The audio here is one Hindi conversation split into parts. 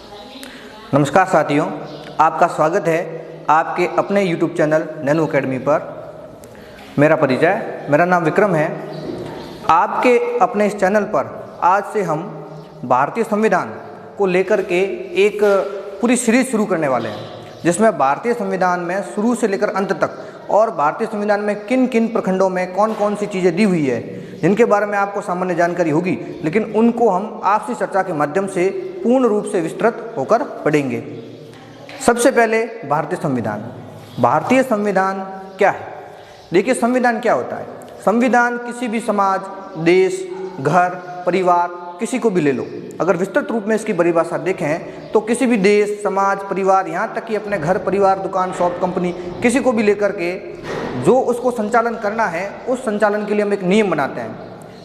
नमस्कार साथियों, आपका स्वागत है आपके अपने YouTube चैनल नैनो अकेडमी पर। मेरा परिचय, मेरा नाम विक्रम है। आपके अपने इस चैनल पर आज से हम भारतीय संविधान को लेकर के एक पूरी सीरीज शुरू करने वाले हैं, जिसमें भारतीय संविधान में शुरू से लेकर अंत तक और भारतीय संविधान में किन किन प्रखंडों में कौन कौन सी चीज़ें दी हुई है, जिनके बारे में आपको सामान्य जानकारी होगी, लेकिन उनको हम आपसी चर्चा के माध्यम से पूर्ण रूप से विस्तृत होकर पढ़ेंगे। सबसे पहले भारतीय संविधान। भारतीय संविधान क्या है? देखिए, संविधान क्या होता है। संविधान किसी भी समाज, देश, घर, परिवार, किसी को भी ले लो, अगर विस्तृत रूप में इसकी परिभाषा देखें तो किसी भी देश, समाज, परिवार, यहाँ तक कि अपने घर परिवार, दुकान, शॉप, कंपनी, किसी को भी लेकर के जो उसको संचालन करना है, उस संचालन के लिए हम एक नियम बनाते हैं,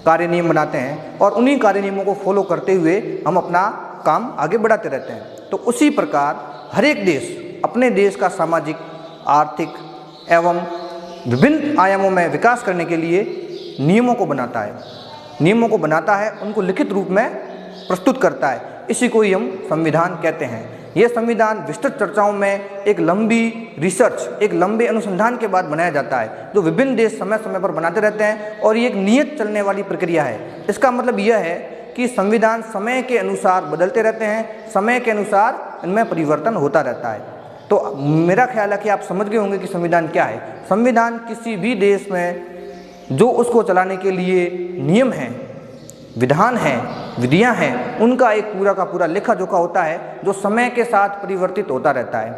कार्य नियम बनाते हैं, और उन्हीं कार्य नियमों को फॉलो करते हुए हम अपना काम आगे बढ़ाते रहते हैं। तो उसी प्रकार हर एक देश अपने देश का सामाजिक, आर्थिक एवं विभिन्न आयामों में विकास करने के लिए नियमों को बनाता है, उनको लिखित रूप में प्रस्तुत करता है। इसी को ही हम संविधान कहते हैं। यह संविधान विस्तृत चर्चाओं में एक लंबी रिसर्च, एक लंबे अनुसंधान के बाद बनाया जाता है, जो विभिन्न देश समय समय पर बनाते रहते हैं, और ये एक नियत चलने वाली प्रक्रिया है। इसका मतलब यह है कि संविधान समय के अनुसार बदलते रहते हैं, समय के अनुसार इनमें परिवर्तन होता रहता है। तो मेरा ख्याल है कि आप समझ गए होंगे कि संविधान क्या है। संविधान किसी भी देश में जो उसको चलाने के लिए नियम हैं, विधान हैं, विधियां हैं, उनका एक पूरा का पूरा लेखा जोखा होता है, जो समय के साथ परिवर्तित होता रहता है।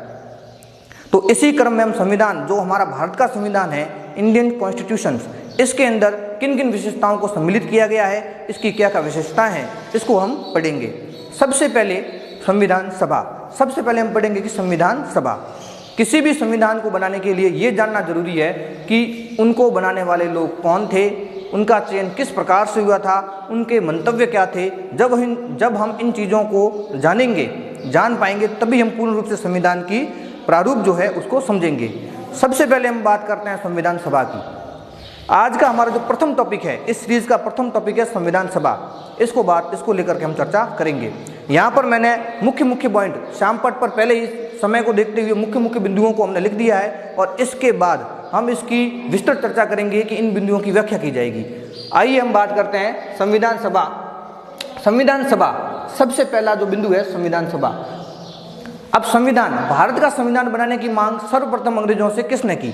तो इसी क्रम में हम संविधान, जो हमारा भारत का संविधान है, इंडियन कॉन्स्टिट्यूशन, इसके अंदर किन किन विशेषताओं को सम्मिलित किया गया है, इसकी क्या क्या विशेषताएं हैं, इसको हम पढ़ेंगे। सबसे पहले संविधान सभा। सबसे पहले हम पढ़ेंगे कि संविधान सभा। किसी भी संविधान को बनाने के लिए ये जानना जरूरी है कि उनको बनाने वाले लोग कौन थे, उनका चयन किस प्रकार से हुआ था, उनके मंतव्य क्या थे। जब हम इन चीज़ों को जान पाएंगे, तभी हम पूर्ण रूप से संविधान की प्रारूप जो है उसको समझेंगे। सबसे पहले हम बात करते हैं संविधान सभा की। आज का हमारा जो प्रथम टॉपिक है, इस सीरीज का प्रथम टॉपिक है संविधान सभा। इसको लेकर के हम चर्चा करेंगे। यहाँ पर मैंने मुख्य पॉइंट श्यामपट्ट पर पहले ही समय को देखते हुए मुख्य बिंदुओं को हमने लिख दिया है, और इसके बाद हम इसकी विस्तृत चर्चा करेंगे कि इन बिंदुओं की व्याख्या की जाएगी। आइए हम बात करते हैं संविधान सभा। संविधान सभा, सबसे पहला जो बिंदु है संविधान सभा। अब संविधान, भारत का संविधान बनाने की मांग सर्वप्रथम अंग्रेजों से किसने की?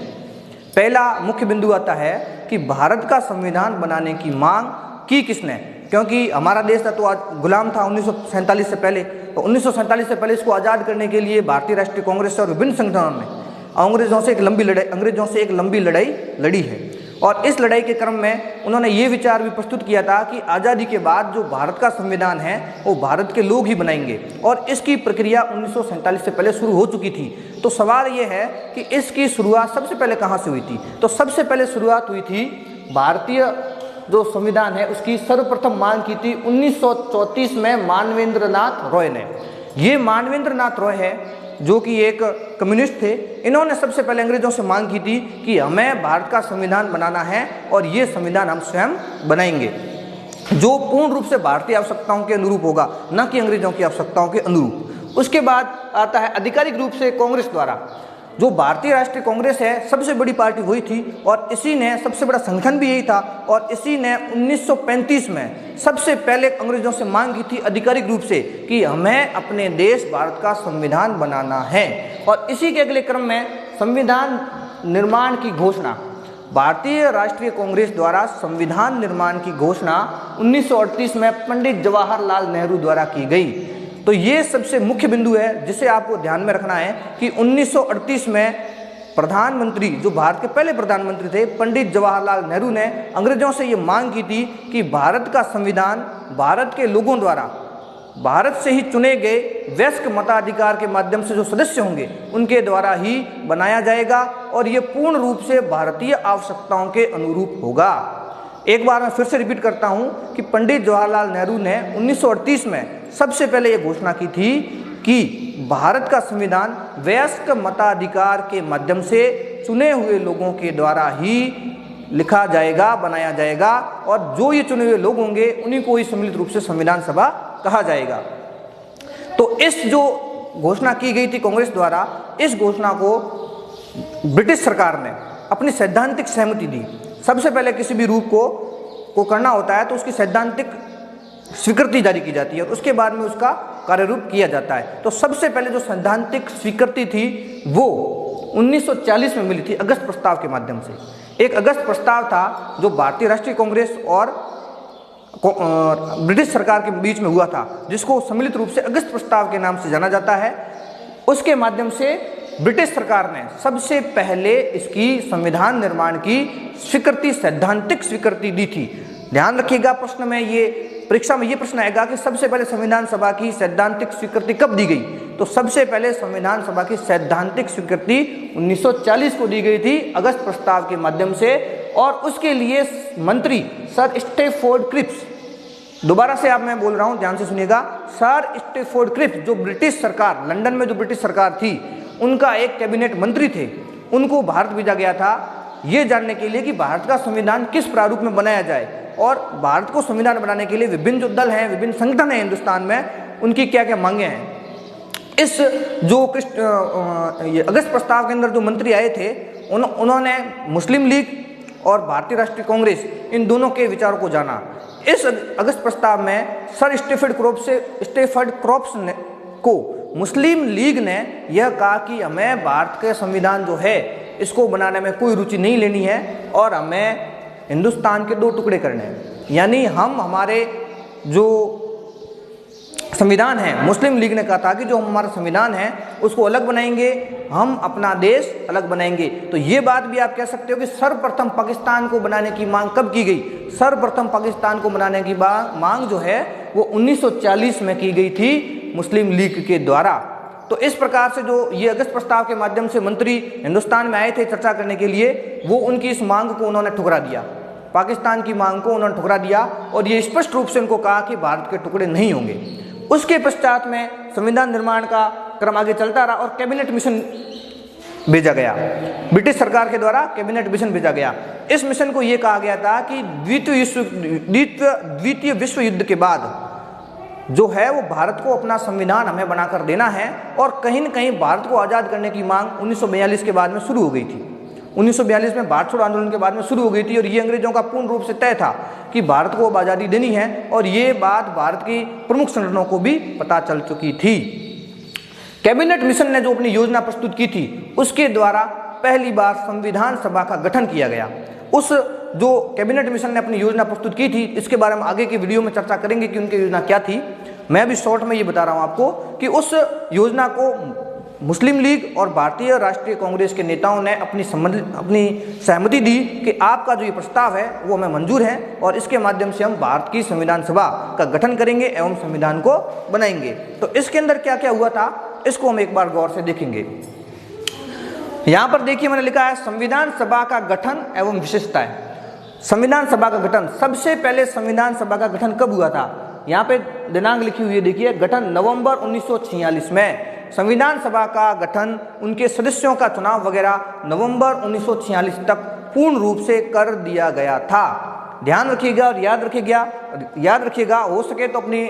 पहला मुख्य बिंदु आता है कि भारत का संविधान बनाने की मांग की किसने, क्योंकि हमारा देश था तो आज गुलाम था 1947 से पहले। तो 1947 से पहले इसको आज़ाद करने के लिए भारतीय राष्ट्रीय कांग्रेस और विभिन्न संगठनों ने अंग्रेजों से एक लंबी लड़ाई लड़ी है। और इस लड़ाई के क्रम में उन्होंने ये विचार भी प्रस्तुत किया था कि आज़ादी के बाद जो भारत का संविधान है वो भारत के लोग ही बनाएंगे, और इसकी प्रक्रिया 1947 से पहले शुरू हो चुकी थी। तो सवाल ये है कि इसकी शुरुआत सबसे पहले कहाँ से हुई थी? तो सबसे पहले शुरुआत हुई थी, भारतीय जो संविधान है उसकी सर्वप्रथम मांग की थी 1934 में मानवेंद्र नाथ रॉय ने। ये मानवेंद्र नाथ रॉय है जो कि एक कम्युनिस्ट थे। इन्होंने सबसे पहले अंग्रेजों से मांग की थी कि हमें भारत का संविधान बनाना है, और ये संविधान हम स्वयं बनाएंगे, जो पूर्ण रूप से भारतीय आवश्यकताओं के अनुरूप होगा, न कि अंग्रेजों की आवश्यकताओं के अनुरूप। उसके बाद आता है आधिकारिक रूप से कांग्रेस द्वारा। जो भारतीय राष्ट्रीय कांग्रेस है, सबसे बड़ी पार्टी वही थी, और इसी ने, सबसे बड़ा संगठन भी यही था, और इसी ने 1935 में सबसे पहले अंग्रेजों से मांग की थी आधिकारिक रूप से कि हमें अपने देश भारत का संविधान बनाना है। और इसी के अगले क्रम में संविधान निर्माण की घोषणा, भारतीय राष्ट्रीय कांग्रेस द्वारा संविधान निर्माण की घोषणा 1938 में पंडित जवाहरलाल नेहरू द्वारा की गई। तो ये सबसे मुख्य बिंदु है जिसे आपको ध्यान में रखना है कि 1938 में प्रधानमंत्री, जो भारत के पहले प्रधानमंत्री थे, पंडित जवाहरलाल नेहरू ने अंग्रेजों से ये मांग की थी कि भारत का संविधान भारत के लोगों द्वारा, भारत से ही चुने गए वयस्क मताधिकार के माध्यम से जो सदस्य होंगे उनके द्वारा ही बनाया जाएगा, और ये पूर्ण रूप से भारतीय आवश्यकताओं के अनुरूप होगा। एक बार मैं फिर से रिपीट करता हूं कि पंडित जवाहरलाल नेहरू ने 1938 में सबसे पहले ये घोषणा की थी कि भारत का संविधान वयस्क मताधिकार के माध्यम से चुने हुए लोगों के द्वारा ही लिखा जाएगा, बनाया जाएगा, और जो ये चुने हुए लोग होंगे उन्हीं को ही सम्मिलित रूप से संविधान सभा कहा जाएगा। तो इस जो घोषणा की गई थी कांग्रेस द्वारा, इस घोषणा को ब्रिटिश सरकार ने अपनी सैद्धांतिक सहमति दी। सबसे पहले किसी भी रूप को करना होता है तो उसकी सैद्धांतिक स्वीकृति जारी की जाती है और उसके बाद में उसका कार्यरूप किया जाता है। तो सबसे पहले जो सैद्धांतिक स्वीकृति थी वो 1940 में मिली थी अगस्त प्रस्ताव के माध्यम से। एक अगस्त प्रस्ताव था जो भारतीय राष्ट्रीय कांग्रेस और ब्रिटिश सरकार के बीच में हुआ था, जिसको सम्मिलित रूप से अगस्त प्रस्ताव के नाम से जाना जाता है। उसके माध्यम से ब्रिटिश सरकार ने सबसे पहले इसकी संविधान निर्माण की स्वीकृति, सैद्धांतिक स्वीकृति दी थी। ध्यान रखिएगा, प्रश्न में परीक्षा में ये प्रश्न आएगा कि सबसे पहले संविधान सभा की सैद्धांतिक स्वीकृति कब दी गई? तो सबसे पहले संविधान सभा की सैद्धांतिक स्वीकृति 1940 को दी गई थी अगस्त प्रस्ताव के माध्यम से। और उसके लिए मंत्री सर स्टैफोर्ड क्रिप्स, दोबारा से मैं बोल रहा हूं, ध्यान से सुनिएगा, सर स्टैफोर्ड क्रिप्स जो ब्रिटिश सरकार, लंदन में जो ब्रिटिश सरकार थी, उनका एक कैबिनेट मंत्री थे, उनको भारत भेजा गया था ये जानने के लिए कि भारत का संविधान किस प्रारूप में बनाया जाए और भारत को संविधान बनाने के लिए विभिन्न जो दल हैं, विभिन्न संगठन हैं हिंदुस्तान में, उनकी क्या क्या मांगे हैं। इस जो अगस्त प्रस्ताव के अंदर जो मंत्री आए थे, उन्होंने मुस्लिम लीग और भारतीय राष्ट्रीय कांग्रेस, इन दोनों के विचारों को जाना। इस अगस्त प्रस्ताव में सर स्टैफोर्ड क्रॉप्स को मुस्लिम लीग ने यह कहा कि हमें भारत का संविधान जो है इसको बनाने में कोई रुचि नहीं लेनी है और हमें हिंदुस्तान के 2 टुकड़े करने हैं। यानी हम हमारे जो संविधान है, मुस्लिम लीग ने कहा था कि जो हमारा संविधान है उसको अलग बनाएंगे, हम अपना देश अलग बनाएंगे। तो ये बात भी आप कह सकते हो कि सर्वप्रथम पाकिस्तान को बनाने की मांग कब की गई? सर्वप्रथम पाकिस्तान को बनाने की मांग जो है वो 1940 में की गई थी मुस्लिम लीग के द्वारा। तो इस प्रकार से जो ये अगस्त प्रस्ताव के माध्यम से मंत्री हिंदुस्तान में आए थे चर्चा करने के लिए, वो उनकी इस मांग को उन्होंने ठुकरा दिया, पाकिस्तान की मांग को उन्होंने ठुकरा दिया और ये स्पष्ट रूप से उनको कहा कि भारत के टुकड़े नहीं होंगे। उसके पश्चात में संविधान निर्माण का क्रम आगे चलता रहा और कैबिनेट मिशन भेजा गया, ब्रिटिश सरकार के द्वारा कैबिनेट मिशन भेजा गया। इस मिशन को ये कहा गया था कि द्वितीय विश्व युद्ध के बाद जो है वो भारत को अपना संविधान हमें बनाकर देना है और कहीं न कहीं भारत को आज़ाद करने की मांग 1942 के बाद में शुरू हो गई थी। 1942 में भारत छोड़ो आंदोलन के बाद में शुरू हो गई थी और ये अंग्रेजों का पूर्ण रूप से तय था कि भारत को अब आज़ादी देनी है और ये बात भारत की प्रमुख संगठनों को भी पता चल चुकी थी। कैबिनेट मिशन ने जो अपनी योजना प्रस्तुत की थी उसके द्वारा पहली बार संविधान सभा का गठन किया गया। उस जो कैबिनेट मिशन ने अपनी योजना प्रस्तुत की थी, इसके बारे में आगे की वीडियो में चर्चा करेंगे कि उनकी योजना क्या थी। मैं भी शॉर्ट में ये बता रहा हूँ आपको कि उस योजना को मुस्लिम लीग और भारतीय राष्ट्रीय कांग्रेस के नेताओं ने अपनी सहमति दी कि आपका जो ये प्रस्ताव है वो हमें मंजूर है और इसके माध्यम से हम भारत की संविधान सभा का गठन करेंगे एवं संविधान को बनाएंगे। तो इसके अंदर क्या क्या हुआ था इसको हम एक बार गौर से देखेंगे। यहाँ पर देखिए मैंने लिखा है संविधान सभा का गठन एवं विशेषताएं। संविधान सभा का गठन, सबसे पहले संविधान सभा का गठन कब हुआ था? यहाँ पे दिनांक लिखी हुई है, देखिए, गठन नवंबर 1946 में। संविधान सभा का गठन, उनके सदस्यों का चुनाव वगैरह नवंबर 1946 तक पूर्ण रूप से कर दिया गया था। ध्यान रखिएगा और याद रखिएगा, हो सके तो अपनी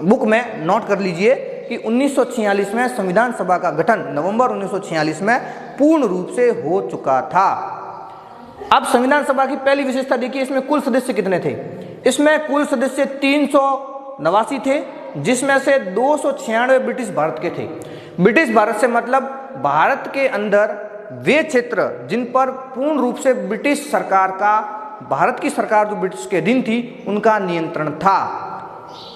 बुक में नोट कर लीजिए कि 1946 में संविधान सभा का गठन नवंबर 1946 में पूर्ण रूप से हो चुका था। अब संविधान सभा की पहली विशेषता देखिए, इसमें कुल सदस्य कितने थे? इसमें कुल सदस्य 389 थे, जिसमें से 296 ब्रिटिश भारत के थे। ब्रिटिश भारत से मतलब भारत के अंदर वे क्षेत्र जिन पर पूर्ण रूप से ब्रिटिश सरकार का, भारत की सरकार जो ब्रिटिश के अधीन थी, उनका नियंत्रण था,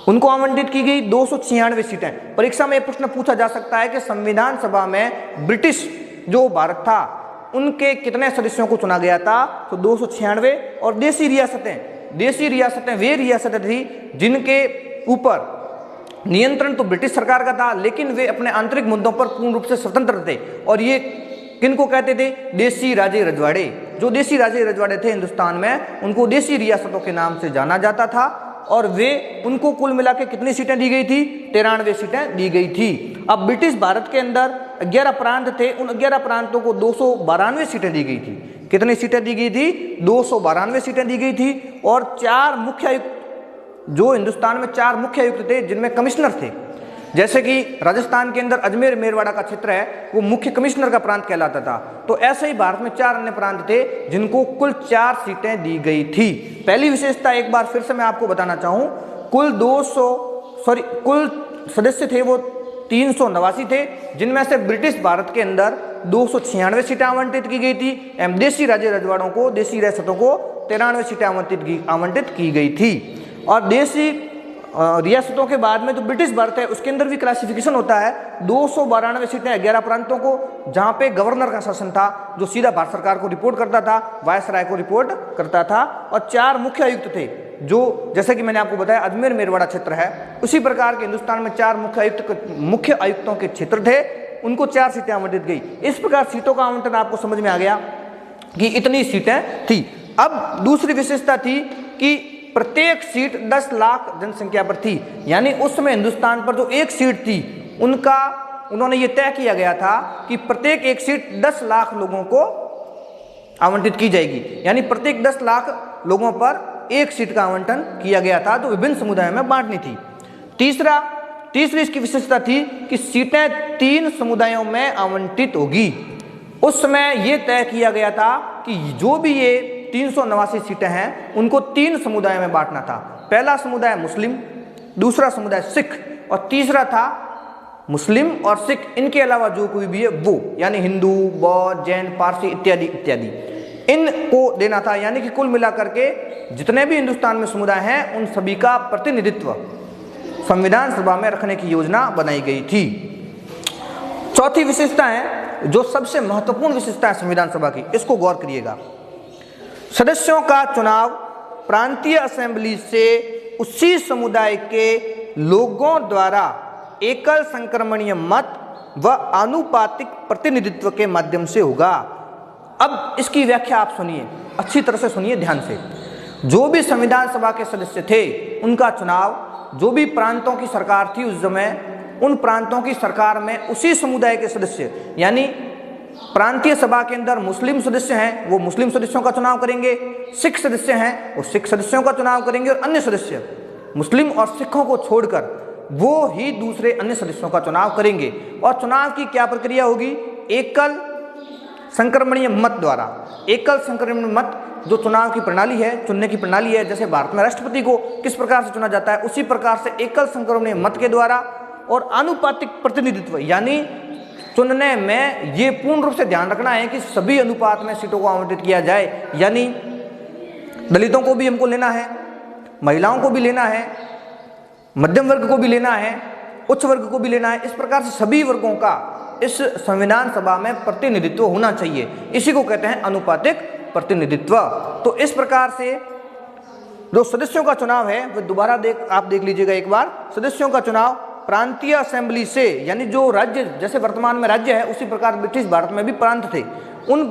उनको आवंटित की गई 296 सीटें। परीक्षा में यह प्रश्न पूछा जा सकता है कि संविधान सभा में ब्रिटिश जो भारत था उनके कितने सदस्यों को चुना गया था? तो 296। और देसी रियासतें वे रियासतें थी जिनके ऊपर नियंत्रण तो ब्रिटिश सरकार का था, लेकिन वे अपने आंतरिक मुद्दों पर पूर्ण रूप से स्वतंत्र थे। और ये किनको कहते थे? देसी राजे रजवाड़े। जो देसी राजे रजवाड़े थे हिंदुस्तान में, उनको देसी रियासतों के नाम से जाना जाता था। और उनको कुल मिला के कितनी सीटें दी गई थी? 93 सीटें दी गई थी। अब ब्रिटिश भारत के अंदर 11 प्रांत थे, उन 11 प्रांतों को 292 सीटें दी गई थी। कितनी सीटें दी गई थी? 292 सीटें दी गई थी। और 4 मुख्य आयुक्त, जो हिंदुस्तान में 4 मुख्य आयुक्त थे जिनमें कमिश्नर थे, जैसे कि राजस्थान के अंदर अजमेर मेरवाड़ा का क्षेत्र है वो मुख्य कमिश्नर का प्रांत कहलाता था। तो ऐसे ही भारत में 4 अन्य प्रांत थे जिनको कुल 4 सीटें दी गई थी। पहली विशेषता एक बार फिर से मैं आपको बताना चाहूँ, कुल सदस्य थे वो 389 थे, जिनमें से ब्रिटिश भारत के अंदर 296 सीटें आवंटित की गई थी एवं देशी राज्य रजवाड़ों को, देशी रियासतों को 93 सीटें आवंटित की गई थी। और देशी रियासतों के बाद में जो ब्रिटिश भारत है उसके अंदर भी क्लासिफिकेशन होता है। 292 सीटें 11 प्रांतों को, जहां पे गवर्नर का शासन था जो सीधा भारत सरकार को रिपोर्ट करता था, वायसराय को रिपोर्ट करता था, और 4 मुख्य आयुक्त थे जो, जैसे कि मैंने आपको बताया अजमेर मेरवाड़ा क्षेत्र है, उसी प्रकार के हिंदुस्तान में 4 मुख्य आयुक्तों के क्षेत्र थे, उनको 4 सीटें आवंटित गई। इस प्रकार सीटों का आवंटन आपको समझ में आ गया कि इतनी सीटें थी। अब दूसरी विशेषता थी कि प्रत्येक सीट 10 लाख जनसंख्या पर थी, यानी उस समय हिंदुस्तान पर जो एक सीट थी उन्होंने ये तय किया गया था कि प्रत्येक एक सीट 10 लाख लोगों को आवंटित की जाएगी, यानी प्रत्येक 10 लाख लोगों पर एक सीट का आवंटन किया गया था जो विभिन्न समुदायों में बांटनी थी। तीसरी इसकी विशेषता थी कि सीटें 3 समुदायों में आवंटित होगी। उस समय यह तय किया गया था कि जो भी ये 389 सीटें हैं उनको 3 समुदायों में बांटना था। पहला समुदाय मुस्लिम, दूसरा समुदाय सिख और तीसरा था मुस्लिम और सिख, इनके अलावा जो कोई भी है वो, यानी हिंदू, बौद्ध, जैन, पारसी इत्यादि इत्यादि, इनको देना था। यानी कि कुल मिलाकर के जितने भी हिंदुस्तान में समुदाय हैं उन सभी का प्रतिनिधित्व संविधान सभा में रखने की योजना बनाई गई थी। चौथी विशेषता है, जो सबसे महत्वपूर्ण विशेषता है संविधान सभा की, इसको गौर करिएगा। सदस्यों का चुनाव प्रांतीय असेंबली से उसी समुदाय के लोगों द्वारा एकल संक्रमणीय मत व आनुपातिक प्रतिनिधित्व के माध्यम से होगा। अब इसकी व्याख्या आप सुनिए, अच्छी तरह से सुनिए ध्यान से। जो भी संविधान सभा के सदस्य थे उनका चुनाव, जो भी प्रांतों की सरकार थी उस समय, उन प्रांतों की सरकार में उसी समुदाय के सदस्य, यानी प्रांतीय सभा के अंदर मुस्लिम सदस्य हैं वो मुस्लिम सदस्यों का चुनाव करेंगे, सिख सदस्य हैं वो सिख सदस्यों का चुनाव करेंगे, और अन्य सदस्य मुस्लिम और सिखों को छोड़कर वो ही दूसरे अन्य सदस्यों का चुनाव करेंगे। और चुनाव की क्या प्रक्रिया होगी? एकल संक्रमणीय मत द्वारा। एकल संक्रमणीय मत जो चुनाव की प्रणाली है, चुनने की प्रणाली है, जैसे भारत में राष्ट्रपति को किस प्रकार से चुना जाता है उसी प्रकार से एकल संक्रमणीय मत के द्वारा। और आनुपातिक प्रतिनिधित्व, यानी चुनने में ये पूर्ण रूप से ध्यान रखना है कि सभी अनुपात में सीटों को आवंटित किया जाए, यानी दलितों को भी हमको लेना है, महिलाओं को भी लेना है, मध्यम वर्ग को भी लेना है, उच्च वर्ग को भी लेना है। इस प्रकार से सभी वर्गों का इस संविधान सभा में प्रतिनिधित्व होना चाहिए, इसी को कहते हैं अनुपातिक प्रतिनिधित्व। तो इस प्रकार से जो सदस्यों का चुनाव है वो दोबारा आप देख लीजिएगा एक बार। सदस्यों का चुनाव प्रांतीय असेंबली से, यानी जो राज्य, जैसे वर्तमान में राज्य है उसी प्रकार ब्रिटिश भारत में भी प्रांत थे, उन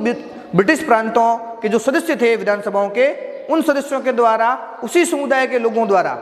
ब्रिटिश प्रांतों के जो सदस्य थे विधानसभाओं के, उन सदस्यों के द्वारा उसी समुदाय के लोगों द्वारा,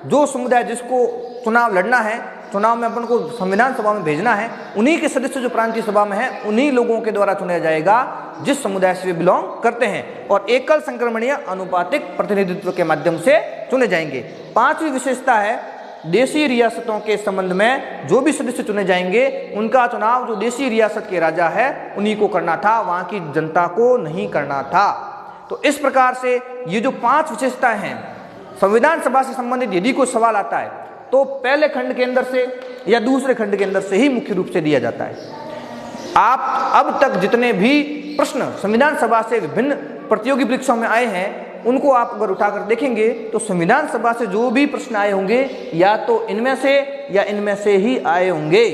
जो समुदाय जिसको चुनाव लड़ना है, चुनाव में अपन को संविधान सभा में भेजना है, उन्हीं के सदस्य जो प्रांतीय सभा में हैं उन्हीं लोगों के द्वारा चुना जाएगा जिस समुदाय से वे बिलोंग करते हैं, और एकल संक्रमणीय अनुपातिक प्रतिनिधित्व के माध्यम से चुने जाएंगे। 5वीं विशेषता है, देशी रियासतों के संबंध में जो भी सदस्य चुने जाएंगे उनका चुनाव जो देशी रियासत के राजा है उन्हीं को करना था, वहां की जनता को नहीं करना था। तो इस प्रकार से ये जो 5 विशेषताएं हैं संविधान सभा से संबंधित, यदि कोई सवाल आता है तो पहले खंड के अंदर से या दूसरे खंड के अंदर से ही मुख्य रूप से दिया जाता है। आप अब तक जितने भी प्रश्न संविधान सभा से विभिन्न प्रतियोगी परीक्षाओं में आए हैं उनको आप अगर उठाकर देखेंगे तो संविधान सभा से जो भी प्रश्न आए होंगे या तो इनमें से या इनमें से ही आए होंगे।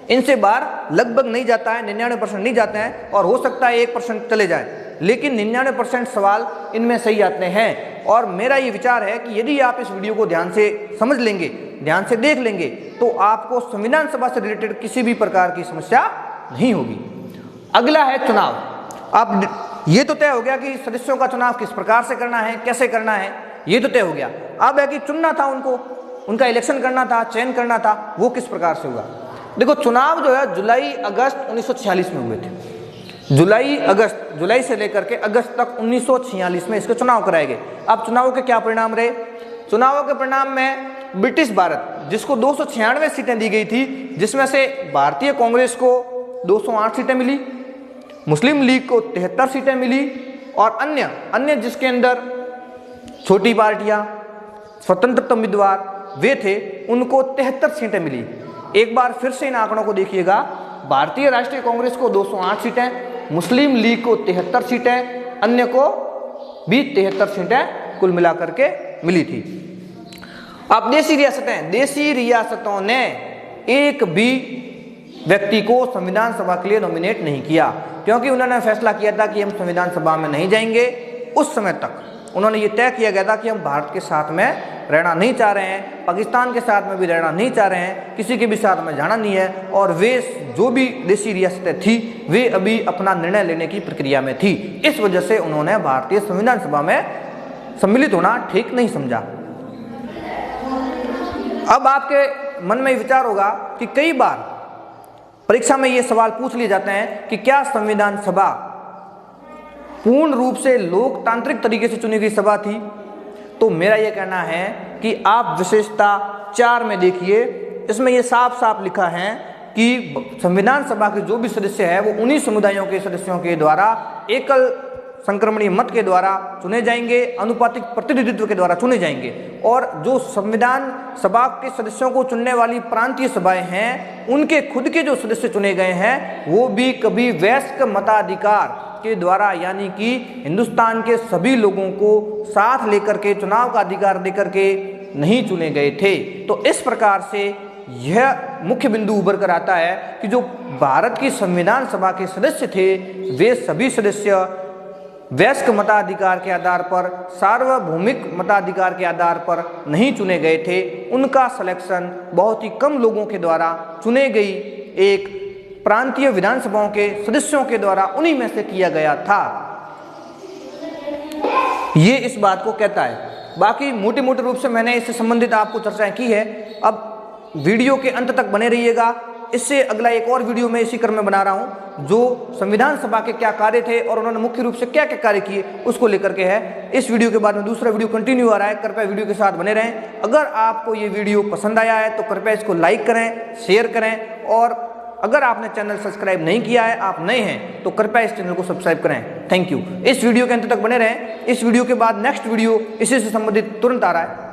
इनसे बाहर लगभग नहीं जाता है, 99% नहीं जाते हैं, और हो सकता है 1% चले जाए, लेकिन 99% सवाल इनमें से ही आते हैं। और मेरा ये विचार है कि यदि आप इस वीडियो को ध्यान से समझ लेंगे, ध्यान से देख लेंगे, तो आपको संविधान सभा से रिलेटेड किसी भी प्रकार की समस्या नहीं होगी। अगला है चुनाव। अब ये तो तय हो गया कि सदस्यों का चुनाव किस प्रकार से करना है, कैसे करना है, ये तो तय हो गया। अब है कि चुनना था उनको, उनका इलेक्शन करना था, चयन करना था, वो किस प्रकार से होगा। देखो, चुनाव जो है जुलाई अगस्त 1946 में हुए थे। जुलाई से लेकर के अगस्त तक 1946 में इसके चुनाव कराए गए। अब चुनावों के क्या परिणाम रहे? चुनावों के परिणाम में ब्रिटिश भारत जिसको 296 सीटें दी गई थी, जिसमें से भारतीय कांग्रेस को 208 सीटें मिली, मुस्लिम लीग को 73 सीटें मिली और अन्य जिसके अंदर छोटी पार्टियां, स्वतंत्र उम्मीदवार वे थे, उनको 73 सीटें मिली। एक बार फिर से इन आंकड़ों को देखिएगा, भारतीय राष्ट्रीय कांग्रेस को 208 सीटें, मुस्लिम लीग को 73 सीटें, अन्य को भी 73 सीटें कुल मिलाकर के मिली थी। अब देशी रियासतों ने एक भी व्यक्ति को संविधान सभा के लिए नॉमिनेट नहीं किया, क्योंकि उन्होंने फैसला किया था कि हम संविधान सभा में नहीं जाएंगे। उस समय तक उन्होंने ये तय किया गया था कि हम भारत के साथ में रहना नहीं चाह रहे हैं, पाकिस्तान के साथ में भी रहना नहीं चाह रहे हैं, किसी के भी साथ में जाना नहीं है। और वे जो भी देशी रियासतें थी वे अभी अपना निर्णय लेने की प्रक्रिया में थी। इस वजह से उन्होंने भारतीय संविधान सभा में सम्मिलित होना ठीक नहीं समझा। अब आपके मन में विचार होगा कि कई बार परीक्षा में ये सवाल पूछ लिए जाते हैं कि क्या संविधान सभा पूर्ण रूप से लोकतांत्रिक तरीके से चुनी गई सभा थी? तो मेरा यह कहना है कि आप विशेषता 4 में देखिए, इसमें यह साफ साफ लिखा है कि संविधान सभा के जो भी सदस्य है वो उन्हीं समुदायों के सदस्यों के द्वारा एकल संक्रमणीय मत के द्वारा चुने जाएंगे, अनुपातिक प्रतिनिधित्व के द्वारा चुने जाएंगे। और जो संविधान सभा के सदस्यों को चुनने वाली प्रांतीय सभाएं हैं, उनके खुद के जो सदस्य चुने गए हैं वो भी कभी वयस्क मताधिकार के द्वारा, यानी कि हिंदुस्तान के सभी लोगों को साथ लेकर के चुनाव का अधिकार देकर के नहीं चुने गए थे। तो इस प्रकार से यह मुख्य बिंदु उभर कर आता है कि जो भारत की संविधान सभा के सदस्य थे वे सभी सदस्य वयस्क मताधिकार के आधार पर, सार्वभौमिक मताधिकार के आधार पर नहीं चुने गए थे। उनका सिलेक्शन बहुत ही कम लोगों के द्वारा चुने गई एक प्रांतीय विधानसभाओं के सदस्यों के द्वारा उन्हीं में से किया गया था। ये इस बात को कहता है। बाकी मोटे मोटे रूप से मैंने इससे संबंधित आपको चर्चाएं की है। अब वीडियो के अंत तक बने रहिएगा, इससे अगला एक और वीडियो मैं इसी क्रम में बना रहा हूं जो संविधान सभा के क्या कार्य थे और उन्होंने मुख्य रूप से क्या क्या कार्य किए उसको लेकर के है। इस वीडियो के बाद में दूसरा वीडियो कंटिन्यू आ रहा है, कृपया वीडियो के साथ बने रहें। अगर आपको ये वीडियो पसंद आया है तो कृपया इसको लाइक करें, शेयर करें, और अगर आपने चैनल सब्सक्राइब नहीं किया है, आप नए हैं, तो कृपया इस चैनल को सब्सक्राइब करें। Thank you. इस वीडियो के अंत तक बने रहें। इस वीडियो के बाद नेक्स्ट वीडियो इसी से संबंधित तुरंत आ रहा है।